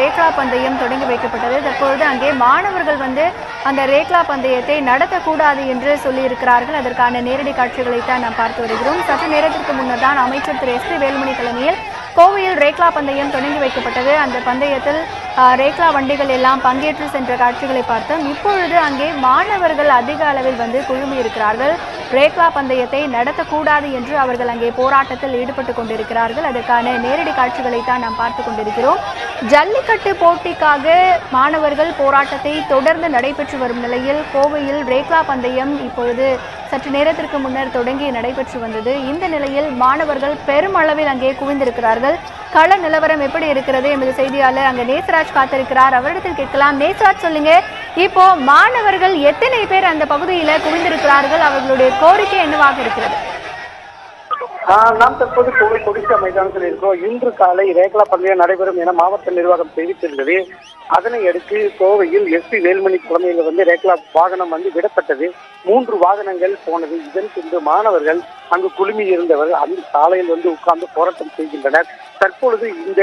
ரேக்லா பந்தயம் தொடங்கி வைக்கப்பட்டது. தற்பொழுது அங்கே மாணவர்கள் அந்த ரேக்லா பந்தயத்தை நடத்தக்கூடாது என்று சொல்லியிருக்கிறார்கள். அதற்கான நேரடி காட்சிகளைத்தான் நாம் பார்த்து வருகிறோம். சற்று நேரத்திற்கு முன்னர் தான் அமைச்சர் திரு எஸ் பி வேலுமணி தலைமையில் கோவையில் ரேக்லா பந்தயம் தொடங்கி வைக்கப்பட்டது. அந்த பந்தயத்தில் ரேக்லா வண்டிகள் எல்லாம் பங்கேற்று சென்ற காட்சிகளை பார்த்தோம். இப்பொழுது அங்கே மாணவர்கள் அதிக அளவில் குழுமி இருக்கிறார்கள். ரேக்லா பந்தயத்தை நடத்தக்கூடாது என்று அவர்கள் அங்கே போராட்டத்தில் ஈடுபட்டுக் கொண்டிருக்கிறார்கள். அதற்கான நேரடி காட்சிகளை தான் நாம் பார்த்து கொண்டிருக்கிறோம். ஜல்லிக்கட்டு போட்டிக்காக மாணவர்கள் போராட்டத்தை தொடர்ந்து நடைபெற்று வரும் நிலையில் கோவையில் ரேக்லா பந்தயம் இப்பொழுது சற்று நேரத்திற்கு முன்னர் தொடங்கி நடைபெற்று வந்தது. இந்த நிலையில் மாணவர்கள் பெருமளவில் அங்கே குவிந்திருக்கிறார்கள். கள நிலவரம் எப்படி இருக்கிறது எமது செய்தியாளர் அங்கே நேசராஜ் காத்திருக்கிறார். அவரிடத்தில் கேட்கலாம். நேசராஜ், சொல்லுங்க, இப்போ மாணவர்கள் எத்தனை பேர் அந்த பகுதியில குவிந்திருக்கிறார்கள்? அவர்களுடைய கோரிக்கை என்னவாக இருக்கிறது? நாம் தற்போது கோவை கொடிசா மைதானத்தில் இருக்கிறோம். இன்று காலை ரேக்லா பந்தயம் நடைபெறும் என மாவட்ட நிர்வாகம் தெரிவித்திருந்தது. அதனை அடுத்து கோவையில் எஸ் பி வேலுமணி தலைமையில் ரேக்லா வாகனம் விடப்பட்டது. 3 வாகனங்கள் போனது. இதன் பின்பு மாணவர்கள் அங்கு குழுமி இருந்தவர்கள் அந்த சாலையில் உட்கார்ந்து போராட்டம் செய்கின்றனர். தற்பொழுது இந்த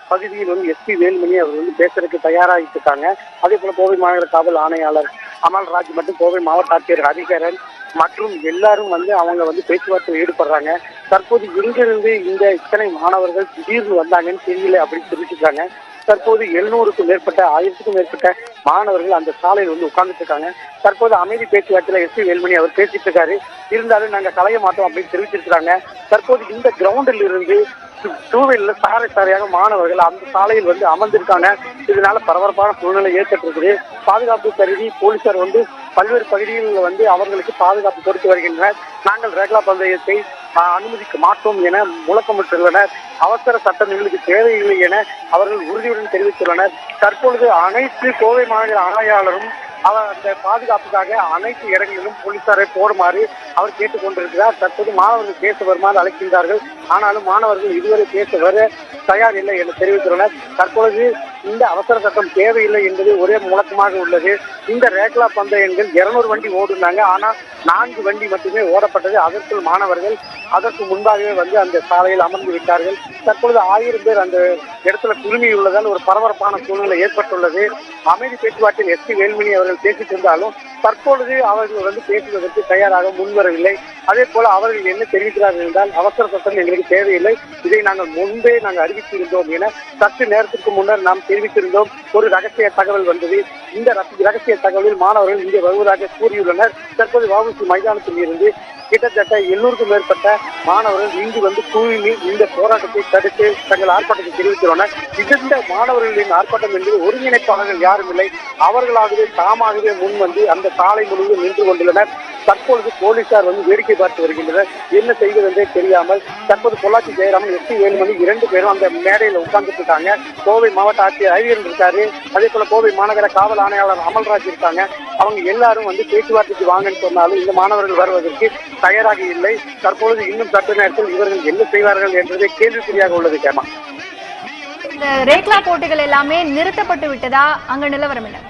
பகுதியில் எஸ் பி வேலுமணி அவர் பேசுறதுக்கு தயாராகிட்டு இருக்காங்க. அதே போல கோவை மாநகர காவல் ஆணையாளர் அமல்ராஜ் மற்றும் கோவை மாவட்ட ஆட்சியர் ஹரிகரன் மற்றும் எல்லாரும் அவங்க பேச்சுவார்த்தையில் ஈடுபடுறாங்க. தற்போது இங்கிருந்து இந்த இத்தனை மாணவர்கள் திடீர்னு வந்தாங்கன்னு தெரியல அப்படின்னு தெரிவிச்சிருக்காங்க. தற்போது 700க்கும் மேற்பட்ட 1000க்கும் மேற்பட்ட மாணவர்கள் அந்த சாலையில் உட்கார்ந்துட்டு இருக்காங்க. தற்போது அமைதி பேச்சுவார்த்தையில எஸ் பி வேலுமணி அவர் பேசிட்டு இருக்காரு. இருந்தாலும் நாங்க கலைய மாட்டோம் அப்படின்னு தெரிவிச்சிருக்காங்க. தற்போது இந்த கிரவுண்டில் இருந்து 2 வீலர்ல சாரையாக மாணவர்கள் அந்த சாலையில் அமர்ந்திருக்காங்க. இதனால பரபரப்பான சூழ்நிலை ஏற்பட்டிருக்குது. பாதுகாப்பு கருதி போலீசார் பல்வேறு பகுதிகளில் அவர்களுக்கு பாதுகாப்பு கொடுத்து வருகின்றனர். நாங்கள் ரேக்லா பந்தயத்தை அனுமதிக்க மாட்டோம் என முழக்கமிட்டுள்ளனர். அவசர சட்டம் எங்களுக்கு தேவையில்லை என அவர்கள் உறுதியுடன் தெரிவித்துள்ளனர். தற்பொழுது அனைத்து கோவை மாநகர ஆணையாளரும் அந்த பாதுகாப்புக்காக அனைத்து இடங்களிலும் போலீசாரை போடுமாறு அவர் கேட்டுக் கொண்டிருக்கிறார். தற்போது மாணவர்கள் பேச வருமாறு அழைக்கின்றார்கள். ஆனாலும் மாணவர்கள் இதுவரை பேச வர தயார் இல்லை என்று தெரிவித்துள்ளனர். தற்பொழுது இந்த அவசர சட்டம் தேவையில்லை என்பது ஒரே முழக்கமாக உள்ளது. இந்த ரேக்லா பந்தயங்கள் 200 வண்டி ஓடுனாங்க. ஆனால் 4 வண்டி மட்டுமே ஓடப்பட்டது. அதற்குள் மாணவர்கள் அதற்கு முன்பாகவே அந்த சாலையில் அமர்ந்து விட்டார்கள். தற்பொழுது 1000 பேர் அந்த இடத்துல குழுமியுள்ளதால் ஒரு பரபரப்பான சூழ்நிலை ஏற்பட்டுள்ளது. அமைதி பேச்சுவார்த்தையில் எஸ் பி வேலுமணி அவர்கள் பேசிட்டு இருந்தாலும் தற்பொழுது அவர்கள் பேசுவதற்கு தயாராக முன்வரவில்லை. அதே போல அவர்கள் என்ன தெரிவிக்கிறார்கள் என்றால், அவசர சட்டம் எங்களுக்கு தேவையில்லை, இதை முன்பே அறிவித்திருந்தோம் என சற்று நேரத்திற்கு முன்னர் நாம் தெரிவித்திருந்தோம். ஒரு ரகசிய தகவல் வந்தது. இந்த ரகசிய தகவலில் மாணவர்கள் இங்கே வருவதாக கூறியுள்ளனர். தற்போது வஉசி மைதானத்தில் இருந்து கிட்டத்தட்ட 700க்கும் மேற்பட்ட மாணவர்கள் இங்கு குழுமி இந்த போராட்டத்தை தடுத்து தங்கள் ஆர்ப்பாட்டத்தை தெரிவித்துள்ளனர். இந்த மாணவர்களின் ஆர்ப்பாட்டம் என்பது ஒருங்கிணைப்பாளர்கள் யாரும் இல்லை. அவர்களாகவே தாமாகவே முன் அந்த சாலை முழுவதும் நின்று கொண்டுள்ளனர். தற்பொழுது போலீசார் வேடிக்கை பார்த்து வருகின்றனர். என்ன செய்வது என்றே தெரியாமல் தற்போது பொள்ளாச்சி ஜெயராமன், எஸ் பி வேலுமணி 2 பேரும் அந்த மேடையில் உட்கார்ந்துட்டு இருக்காங்க. கோவை மாவட்ட ஆட்சியர் ஹரிகரன் இருக்காரு. அதே போல கோவை மாநகர காவல் ஆணையாளர் அமல்ராஜ் இருக்காங்க. அவங்க எல்லாரும் பேச்சுவார்த்தைக்கு வாங்கன்னு சொன்னாலும் இந்த மாணவர்கள் வருவதற்கு தயாராக இல்லை. தற்பொழுது இன்னும் சற்று நேரத்தில் இவர்கள் என்ன செய்வார்கள் என்பதே கேள்விக்குறியாக உள்ளது. கேமா, இந்த ரேக்லா போட்டிகள் எல்லாமே நிறுத்தப்பட்டு விட்டதா? அங்க நிலவரம் என்ன?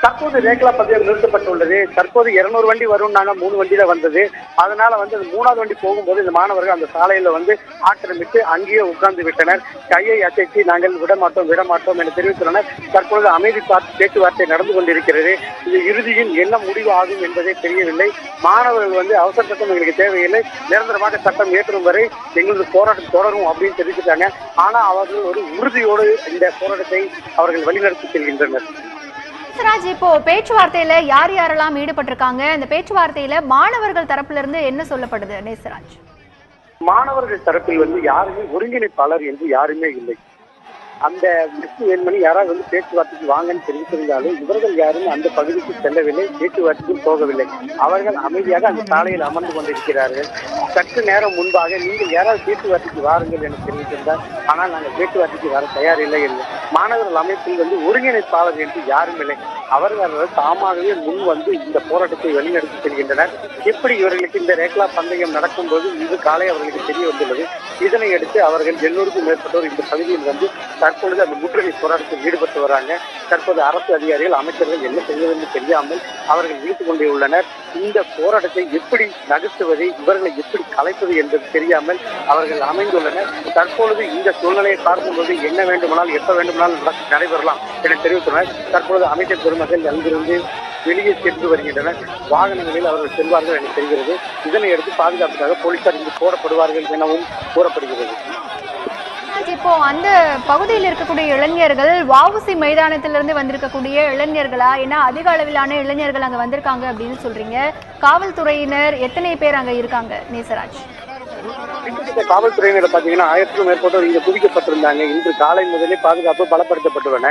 தற்போது ரேக்லா பந்தயம் நிறுத்தப்பட்டுள்ளது. தற்போது 200 வண்டி வரும், 3 வண்டியில வந்தது. அதனால அந்த 3வது வண்டி போகும்போது இந்த மாணவர்கள் அந்த சாலையில ஆக்கிரமித்து அங்கேயே உட்கார்ந்து விட்டனர். கையை அசைத்து நாங்கள் விடமாட்டோம் என தெரிவித்துள்ளனர். தற்பொழுது அமைதி பேச்சுவார்த்தை நடந்து கொண்டிருக்கிறது. இது இறுதியில் என்ன முடிவு ஆகும் என்பதே தெரியவில்லை. மாணவர்கள் அவசர சட்டம் எங்களுக்கு தேவையில்லை, நிரந்தரமாக சட்டம் ஏற்றும் வரை எங்களது போராட்டம் தொடரும் அப்படின்னு தெரிவித்தாங்க. ஆனா அவர்கள் ஒரு உறுதியோடு இந்த போராட்டத்தை அவர்கள் வழிநடத்தி செல்கின்றனர். ராஜ், இப்போ பேச்சுவார்த்தையில யாரெல்லாம் ஈடுபட்டிருக்காங்க? இந்த பேச்சுவார்த்தையில மாணவர்கள் தரப்புல இருந்து என்ன சொல்லப்படுது? நேசராஜ், மாணவர்கள் தரப்பில் யாருமே ஒருங்கிணைப்பாளர் என்று யாருமே இல்லை. அந்த எஸ் வேலுமணி யாராவது பேச்சுவார்த்தைக்கு வாங்கன்னு தெரிவித்திருந்தாலும் இவர்கள் யாரும் அந்த பகுதிக்கு செல்லவில்லை, பேச்சுவார்த்தைக்கும் போகவில்லை. அவர்கள் அமைதியாக அந்த சாலையில் அமர்ந்து கொண்டிருக்கிறார்கள். சற்று நேரம் முன்பாக நீங்கள் யாராவது பேச்சுவார்த்தைக்கு வாருங்கள் என தெரிவித்திருந்தால், ஆனால் நாங்கள் பேச்சுவார்த்தைக்கு வர தயாரில்லை என்று மாணவர்கள் அமைப்பில் ஒருங்கிணைப்பாளர் என்று யாரும் இல்லை. அவர்கள் தாமாகவே முன் வந்து இந்த போராட்டத்தை வழிநடத்தி செல்கின்றனர். எப்படி இவர்களுக்கு இந்த ரேக்லா பந்தயம் நடக்கும் போது இது காலை அவர்களுக்கு தெரிய வந்துள்ளது. இதனை அடுத்து அவர்கள் 800க்கும் மேற்பட்டோர் இந்த பகுதியில் தற்பொழுது அந்த முற்றுகை போராட்டத்தில் ஈடுபட்டு வராங்க. தற்போது அரசு அதிகாரிகள் அமைச்சர்கள் என்ன செய்வதென்று தெரியாமல் அவர்கள் விழித்துக் கொண்டே உள்ளனர். இந்த போராட்டத்தை எப்படி நகர்த்துவது, இவர்களை எப்படி கலைப்பது என்பது தெரியாமல் அவர்கள் அமைந்துள்ளனர். தற்பொழுது இந்த சூழ்நிலையை பார்க்கும்போது என்ன வேண்டுமானால் எப்ப வேண்டுமானால் நடைபெறலாம் என தெரிவித்துள்ளனர். தற்பொழுது அமைச்சர் பெருமக்கள் அங்கிருந்து வெளியே சென்று வருகின்றனர். வாகனங்களில் அவர்கள் செல்வார்கள் என தெரிகிறது. இதனை அடுத்து பாதுகாப்புக்காக போலீசார் இங்கு போடப்படுவார்கள் எனவும் கூறப்படுகிறது. இப்போ அந்த பகுதியில் இருக்கக்கூடிய இளைஞர்கள் வஉசி மைதானத்திலிருந்து வந்திருக்கக்கூடிய இளைஞர்களா? ஏன்னா அதிக அளவிலான இளைஞர்கள் அங்க வந்திருக்காங்க அப்படின்னு சொல்றீங்க. காவல்துறையினர் எத்தனை பேர் அங்க இருக்காங்க நேசராஜ்? காவல்துறையினர் பாத்தீங்கன்னா 1000க்கும் மேற்பட்டோர் இங்கு குவிக்கப்பட்டிருந்தாங்க. இன்று காலை முதலே பாதுகாப்பு பலப்படுத்தப்பட்டுள்ளன.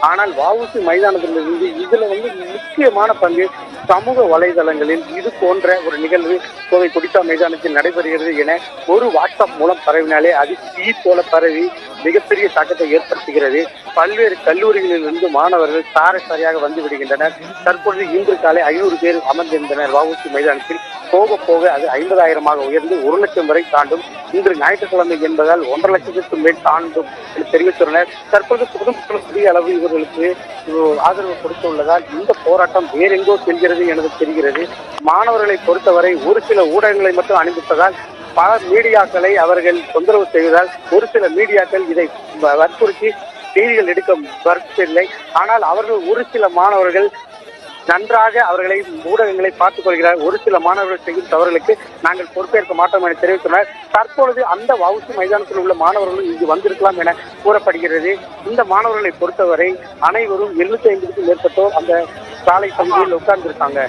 ஆனால் வஉசி மைதானத்திலிருந்து இதுல முக்கியமான பங்கு சமூக வலைதளங்களில் இது போன்ற ஒரு நிகழ்வு கோவை கொடிசா மைதானத்தில் நடைபெறுகிறது என ஒரு வாட்ஸ்அப் மூலம் பரவினாலே அது தீ போல பரவி மிகப்பெரிய தாக்கத்தை ஏற்படுத்துகிறது. பல்வேறு கல்லூரிகளிலிருந்து மாணவர்கள் சாரையாக வந்து விடுகின்றனர். தற்பொழுது இன்று காலை 500 பேர் அமர்ந்திருந்தனர் வஉசி மைதானத்தில். போக போக அது 50,000 உயர்ந்து 1 லட்சம் வரை தாண்டும். இன்று ஞாயிற்றுக்கிழமை என்பதால் 1.5 லட்சத்திற்கும் மேல் தாண்டும் என்று தெரிவித்துள்ளனர். தற்போது பொதுமக்கள் பெரிய அளவு இவர்களுக்கு ஆதரவு கொடுத்துள்ளதால் இந்த போராட்டம் வேறெங்கோ செல்கிறது என தெரிகிறது. மாணவர்களை பொறுத்தவரை ஒரு சில ஊடகங்களை மட்டும் அனுமதிப்பதால் பல மீடியாக்களை அவர்கள் தொந்தரவு செய்வதால் ஒரு சில மீடியாக்கள் இதை வற்புறுத்தி செய்திகள் எடுக்க வரவில்லை. ஆனால் அவர்கள் ஒரு சில மாணவர்கள் நன்றாக அவர்களை ஊடகங்களை பார்த்துக் கொள்கிறார். ஒரு சில மாணவர்கள் செய்யும் தவறுகளுக்கு நாங்கள் பொறுப்பேற்க மாட்டோம் என தெரிவித்துள்ளனர். தற்பொழுது அந்த வஉசி மைதானத்தில் உள்ள மாணவர்களும் இங்கு வந்திருக்கலாம் என கூறப்படுகிறது. இந்த மாணவர்களை பொறுத்தவரை அனைவரும் 750க்கும் மேற்பட்டோர் அந்த சாலை பகுதியில் உட்கார்ந்திருக்காங்க.